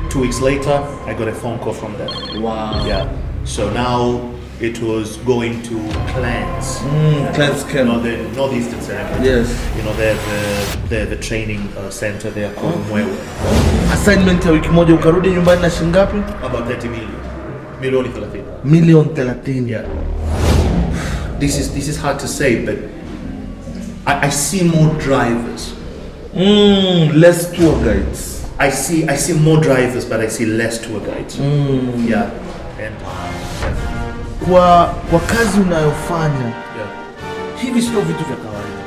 2 weeks later, I got a phone call from them. Wow. Yeah. So now it was going to Clans. Clans You know, the northeastern Senegal. Yes. You know, they're the training center there called Mwewe. Assignment ya wiki moja ukarudi nyumbani na shilingi ngapi? About 30 million. Milioni 30. Milioni 30. Yeah. This is hard to say, but I see more drivers. Less tour guides. I see more drivers, but I see less tour guides. Yeah. And Kwa kazi unayofanya, hivi sio vitu vya kawaida.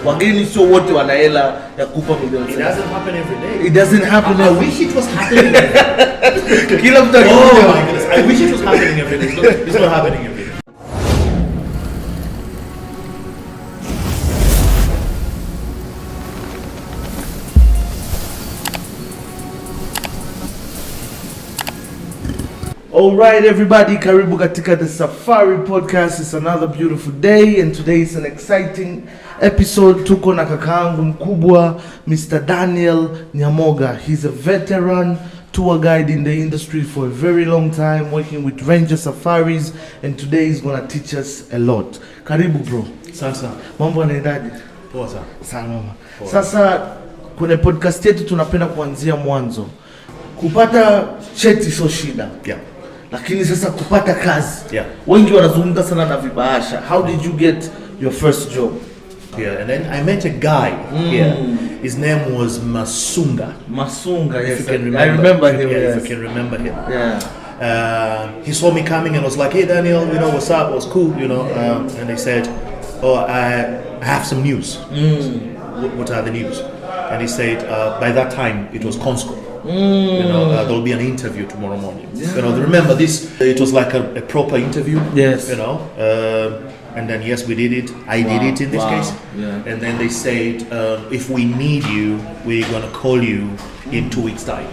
Wageni sio wote wana hela ya kupa milioni. It doesn't happen every day. It doesn't happen. I wish it was happening every day. Kila mtu Oh my goodness, I wish it was happening every day. It's not happening every day. Alright everybody, karibu katika the Safari Podcast. It's another beautiful day and today is an exciting episode. Tuko na kakaangu mkubwa Mr. Daniel Nyamoga. He's a veteran tour guide in the industry for a very long time, working with Ranger Safaris, and today he's gonna teach us a lot. Karibu bro. Sasa. Mambo yanaendaje? Poa sana. Salama. Sasa kwenye podcast yetu tunapenda kuanzia mwanzo. Kupata cheti sio shida. Yeah. Lakini sasa kupata kazi. Yeah. Wengi wanazungumza sana na vibahasha. How did you get your first job? Yeah, and then I met a guy here. His name was Masunga. Masunga, yes. If you can remember. I remember him. Yeah, yes. if you can remember him. Yeah. He saw me coming and was like, "Hey Daniel, you know what's up? It was cool, you know." And they said, "Oh, I have some news." What are the news? And he said, by that time it was Consco. You know, there'll be an interview tomorrow morning. Yeah. You know, remember this? It was like a proper interview. Yes. You know, and then yes, we did it. I did it in this case. Yeah. And then they said, if we need you, we're gonna call you in 2 weeks' time.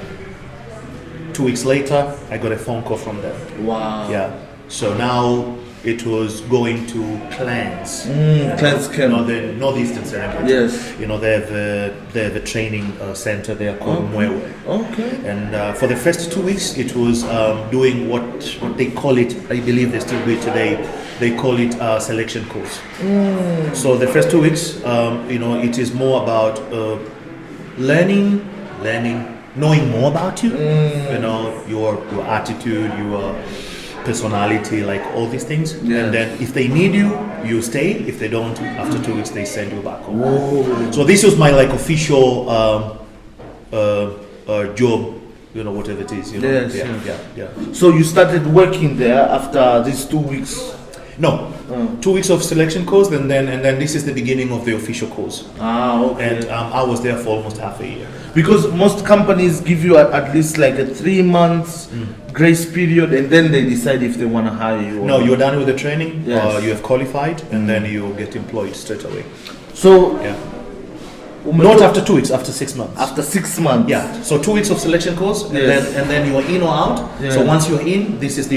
2 weeks later, I got a phone call from them. Wow. Yeah. So now it was going to Clans. Clans You know, the northeastern Senegal. Yes. You know, they're the training center there called Mwewe. Okay. And for the first 2 weeks, it was doing what they call it. I believe they still do it today. They call it selection course. So the first 2 weeks, you know, it is more about learning, knowing more about you. You know, your attitude, your personality, like all these things. Yeah. And then if they need you, you stay. If they don't, after 2 weeks they send you back home. Whoa. So this was my like official job, you know, whatever it is, you know. Yes, Yeah. So you started working there after these 2 weeks? No. 2 weeks of selection course, and then this is the beginning of the official course. Okay. And I was there for almost half a year. Because most companies give you at least like a 3 months grace period, and then they decide if they want to hire you. No, you're done with the training. Yes. You have qualified, and then you get employed straight away. So Yeah. Not after 2 weeks, after 6 months. after 6 months. Yeah. So 2 weeks of selection course, Yes. and then you are in or out. Yeah. So once you're in, this is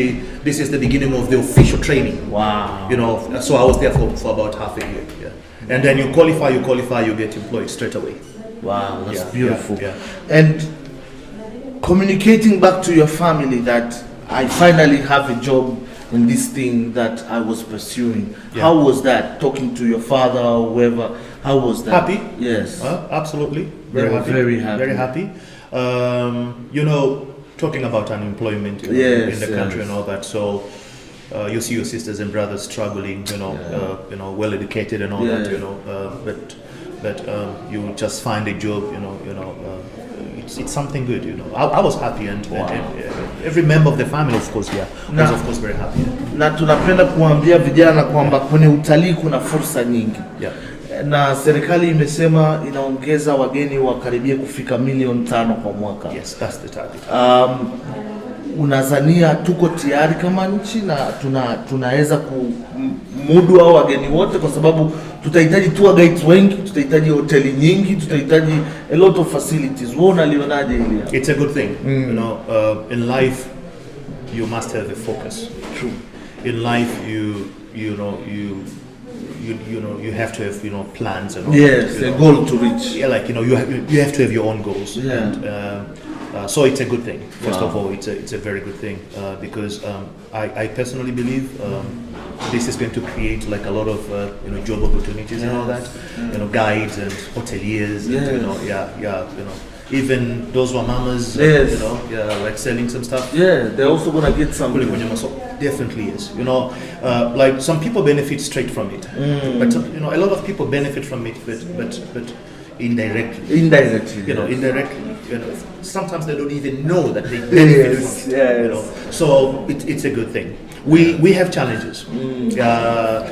the beginning of the official training. Wow. You know, so I was there for about half a year. Yeah. And then you qualify, you get employed straight away. Wow, that's Yeah, beautiful. yeah. And communicating back to your family that I finally have a job in this thing that I was pursuing. Yeah. How was that? Talking to your father or whoever, how was that? Happy? Yes. Absolutely. They Very were happy. very happy. Very happy. You know, talking about unemployment, you know, Yes, in the country yes. and all that. So you see your sisters and brothers struggling, you know, well educated and all Yeah. that, you know, but you just find a job, it's something good, you know. I was happy, and every member of the family, of course, was of course very happy. Na tunapenda kuambia vijana kwamba kwenye utalii kuna fursa nyingi. Yeah. Na serikali imesema inaongeza wageni wakaribia kufika milioni 5 kwa mwaka. Yes, that's the target. Unazania tuko tayari kama nchi na tunaweza kumudu hao wageni wote, kwa sababu tutahitaji tour guides wengi, tutahitaji hoteli nyingi, tutahitaji a lot of facilities. Wewe unalionaje hili? It's a good thing. You know, in life you must have a focus. True. In life you have to have plans and all Yes, that, a goal to reach. Yeah, like you have to have your own goals. Yeah. And So it's a good thing. First of all, it's a very good thing because I personally believe this is going to create like a lot of job opportunities and all that. Guides and hoteliers. And, even those who are mamas, like selling some stuff. Yeah, they're also gonna get some. Definitely is. Like some people benefit straight from it, but a lot of people benefit from it, but indirectly. Indirectly. Sometimes they don't even know that they benefit from it. So it's a good thing. We have challenges.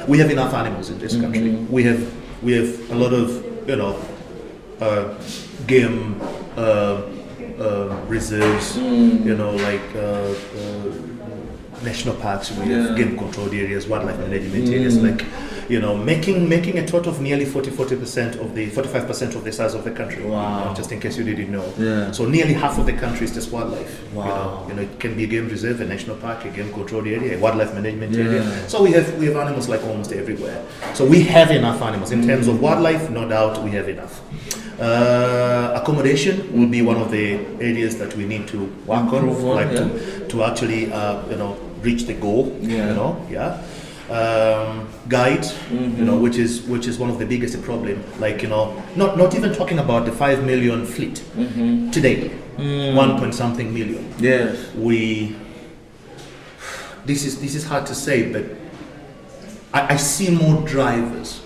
We have enough animals in this country. We have a lot of game reserves. National parks. We have game controlled areas, wildlife management areas. Making a total of nearly 45% of the size of the country. Wow! Just in case you didn't know. Yeah. So nearly half of the country is just wildlife. Wow. It can be a game reserve, a national park, a game controlled area, a wildlife management area. So we have animals like almost everywhere. So we have enough animals in terms of wildlife. No doubt, we have enough. Accommodation will be one of the areas that we need to work on, to actually reach the goal. Guide, which is one of the biggest problem. Not even talking about the 5 million fleet today, 1 point something million. Yes, this is hard to say, but I see more drivers,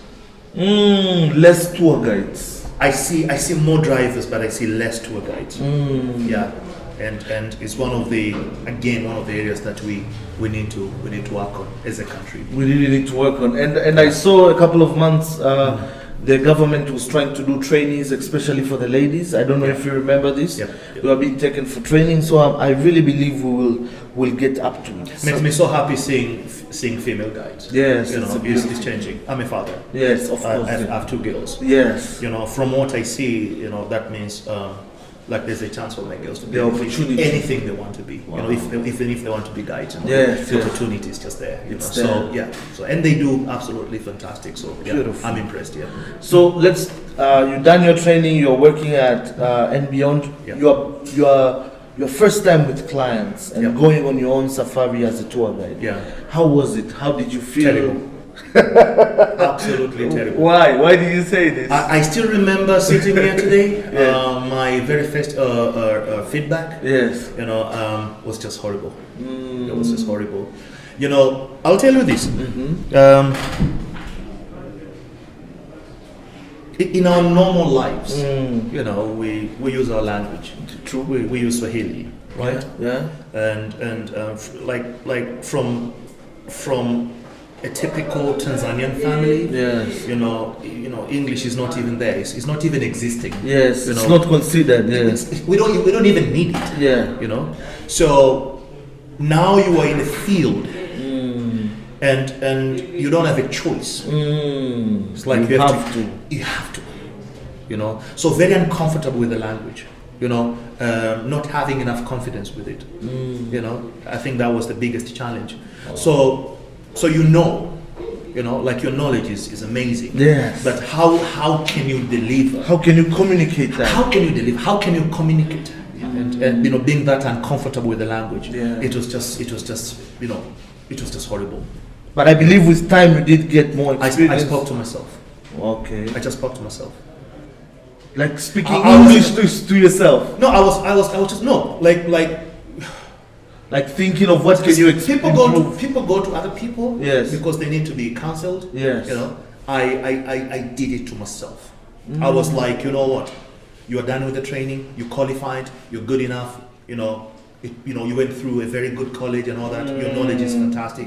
less tour guides. I see more drivers, but I see less tour guides. And it's one of the areas that we need to work on as a country. We really need to work on. And I saw a couple of months the government was trying to do trainings, especially for the ladies. I don't know if you remember this. We are being taken for training, so I really believe we'll get up to it. Makes me so happy seeing female guides. Yes, it's changing. I'm a father. Yes, of course. I have 2 girls. Yes. From what I see, that means there's a chance for my girls to be anything they want to be. Wow. Even if they want to be guides, the opportunity is just there. There. So and they do absolutely fantastic. So beautiful. I'm impressed. So let's you've done your training. You're working at and beyond. Your first time with clients and going on your own safari as a tour guide. How was it? How did you feel? Terrible. Absolutely terrible. Why did you say this? I still remember sitting here today. My very first feedback. Yes. Was just horrible. It was just horrible. I'll tell you this. In our normal lives, we use our language. True. We use Swahili, right? Yeah. And from a typical Tanzanian family, yes. English is not even there. It's not even existing. Yes, it's not considered. Yes. We don't even need it. Yeah. So now you are in the field, and you don't have a choice. It's like you have to. You have to. So very uncomfortable with the language. Not having enough confidence with it. I think that was the biggest challenge. So like your knowledge is amazing. Yes. But how can you deliver? How can you communicate that? How can you deliver? How can you communicate? And being that uncomfortable with the language, it was just horrible. But I believe with time you did get more experience. I spoke to myself. Okay. I just spoke to myself. Like speaking English to yourself. No, I was just like thinking of what can you expect. People go to other people because they need to be counseled. Yes. I did it to myself. I was like, you know what? You are done with the training, you qualified, you're good enough, you went through a very good college and all that, your knowledge is fantastic,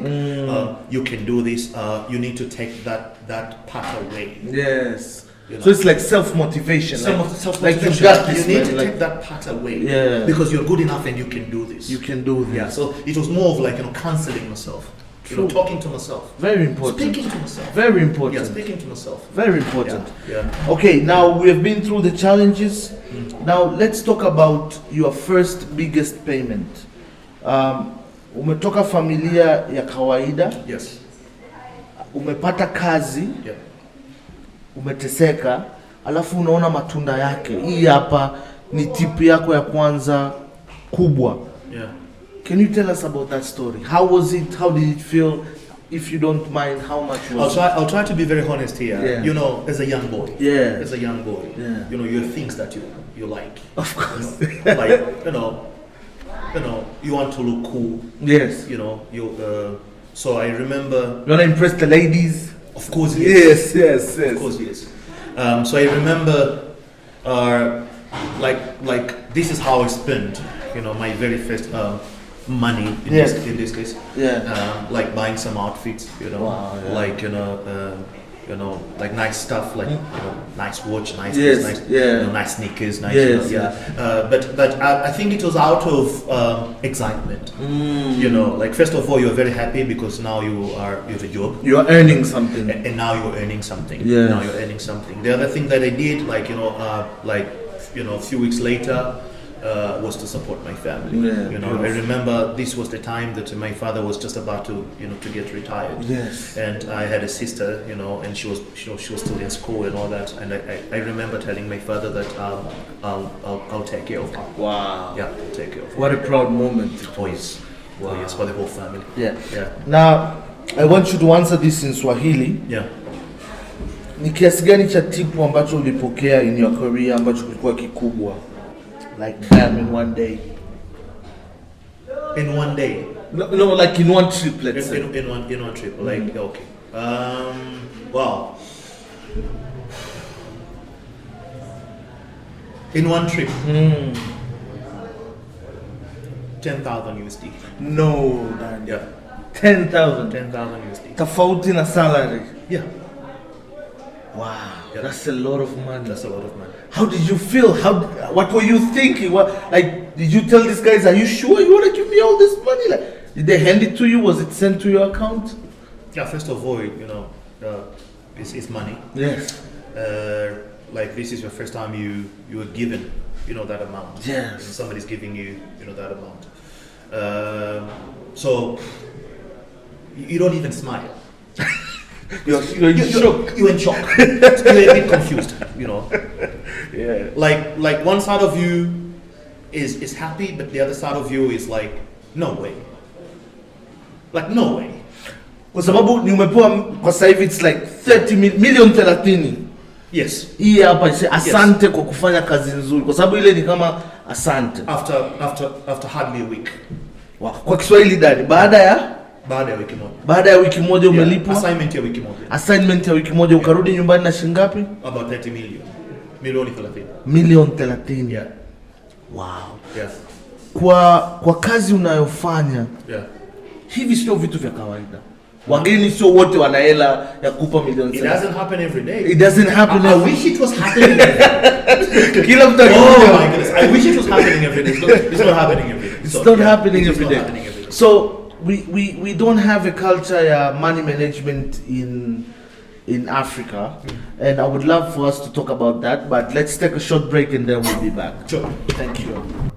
you can do this, you need to take that part away. Yes. So it's like self-motivation. Self-motivation. You got this, you need to take that part away. Yeah. Because you're good enough and you can do this. You can do this. Yeah. So it was more of like counseling myself. Talking to myself. Very important. Speaking to myself. Very important. Yeah, speaking to myself. Very important. Yeah. Okay, now we have been through the challenges. Now let's talk about your first biggest payment. Umetoka familia ya kawaida. Yes. Umepata kazi. Yeah. Umeteseka, alafu unaona matunda yake. Hii hapa ni tip yako ya kwanza kubwa. Yeah. Can you tell us about that story? How was it? How did it feel? If you don't mind, how much was I'll try to be very honest here. Yeah. You know, as a young boy. Yeah. As a young boy. Yeah. You know, you have things that you like. Of course. Like, you want to look cool. Yes. You know, so I remember. You want to impress the ladies? Of course, yes. Yes. Of course, yes. So I remember, like this is how I spent, my very first money in this case. Yeah. Like buying some outfits, Wow, yeah. like like nice stuff, like nice watch, nice Yes, nice, yeah. Nice sneakers, nice, Yes, but I think it was out of excitement. Like first of all, you're very happy because now you have a job. You are earning something. And now you're earning something. Yeah. Now you're earning something. The other thing that I did, a few weeks later, was to support my family. Yeah, I remember this was the time that my father was just about to get retired. Yes. And I had a sister, and she was still in school and all that. And I remember telling my father that I'll take care of her. Wow. Yeah, I'll take care of her. What a proud moment. Oh yes. Wow. Oh yes, for the whole family. Yeah. Yeah. Now, I want you to answer this in Swahili. Yeah. Ni kiasi gani cha tipu ambacho ulipokea in your career ambacho kilikuwa kikubwa? Like bam, in one day. In one day. No, like in one trip, let's say. In one trip. Like okay. Wow. In one trip. 10,000 USD. No, Daniel. Yeah. 10,000. 10,000 USD. Tofauti na salary. Yeah. Wow, Yeah. that's a lot of money. That's a lot of money. How did you feel? What were you thinking? Did you tell these guys, are you sure you want to give me all this money? Like, did they hand it to you? Was it sent to your account? Yeah, first of all, it's money. Yes. Like this is your first time you were given, that amount. Yes. Somebody's giving you, that amount. So you don't even smile. You're in shock. You're in shock. You're a bit confused, Yeah. Like one side of you is happy, but the other side of you is like, no way. Like no way. Kwa sababu ni umepewa kwa sasa hivi it's like 30 million 30. Yes. Hii hapa asante kwa kufanya kazi nzuri. Kwa sababu ile ni kama asante. After hardly a week. Wow. Kwa Kiswahili dadi baada ya wiki moja. Baada ya wiki moja umelipwa? Assignment ya wiki moja. Assignment ya wiki moja ukarudi nyumbani na shilingi ngapi? About 30 million. Milioni 30. Milioni 30. Yeah. Wow. Yes. Kwa kazi unayofanya. Yeah. Hivi sio vitu vya kawaida. Wageni sio wote wana hela ya kupa milioni 30. It doesn't happen every day. It doesn't happen I wish it was happening every day. Kila mtu Oh my goodness. I wish it was happening every day. It's not happening every day. It's not happening every day. Happening every day. So we don't have a culture ya money management in Africa, and I would love for us to talk about that, but let's take a short break and then we'll be back. Sure. Thank you.